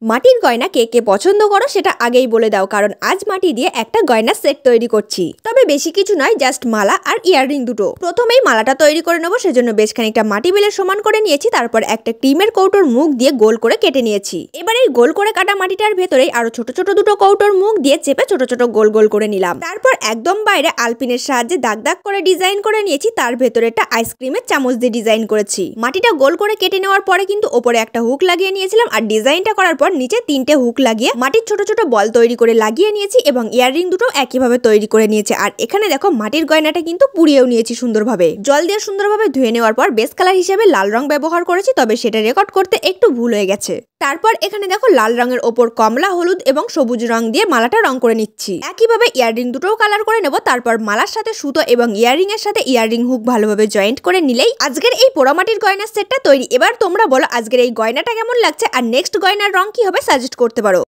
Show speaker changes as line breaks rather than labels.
মাটির গয়না কে কে পছন্দ করো সেটা আগেই বলে দাও, কারণ আজ মাটি দিয়ে একটা গয়না সেট তৈরি করছি। তবে বেশি কিছু নয়, জাস্ট মালা আর ইয়াররিং দুটো। প্রথমেই মালাটা তৈরি করে নেবো, সেজন্য বেশ খানিকটা মাটি বেলে সমান করে নিয়েছি। তারপর একটা ক্রিমের কৌটোর মুখ দিয়ে গোল করে কেটে নিয়েছি। এবার এই গোল করে কাটা মাটিটার ভেতরেই আরো ছোট ছোট দুটো কৌটোর মুখ দিয়ে চেপে ছোট ছোট গোল গোল করে নিলাম। তারপর একদম বাইরে আলপিনের সাহায্যে দাগ দাগ করে ডিজাইন করে নিয়েছি। তার ভেতরে একটা আইসক্রিমের চামচ দিয়ে ডিজাইন করেছি। মাটিটা গোল করে কেটে নেওয়ার পরে কিন্তু ওপরে একটা হুক লাগিয়ে নিয়েছিলাম, আর ডিজাইনটা করার পর নিচে তিনটে হুক লাগিয়ে মাটির ছোট ছোট বল তৈরি করে লাগিয়ে নিয়েছি এবং ইয়াররিং দুটো একইভাবে তৈরি করে নিয়েছি। আর এখানে দেখো মাটির গয়নাটা কিন্তু পুড়িয়েও নিয়েছি সুন্দরভাবে। জল দিয়ে সুন্দরভাবে ধুয়ে নেওয়ার পর বেস কালার হিসেবে লাল রং ব্যবহার করেছি, তবে সেটা রেকর্ড করতে একটু ভুল হয়ে গেছে। তারপর এখানে দেখো লাল রঙের ওপর কমলা, হলুদ এবং সবুজ রং দিয়ে মালাটা রং করে নিচ্ছি। একইভাবে ইয়াররিং দুটোও কালার করে নেব। তারপর মালার সাথে সুতো এবং ইয়াররিং এর সাথে ইয়াররিং হুক ভালোভাবে জয়েন্ট করে নিলেই আজকের এই পোড়ামাটির গয়নার সেটটা তৈরি। এবার তোমরা বলো আজকের এই গয়নাটা কেমন লাগছে, আর নেক্সট গয়নার রং কি হবে সাজেস্ট করতে পারো।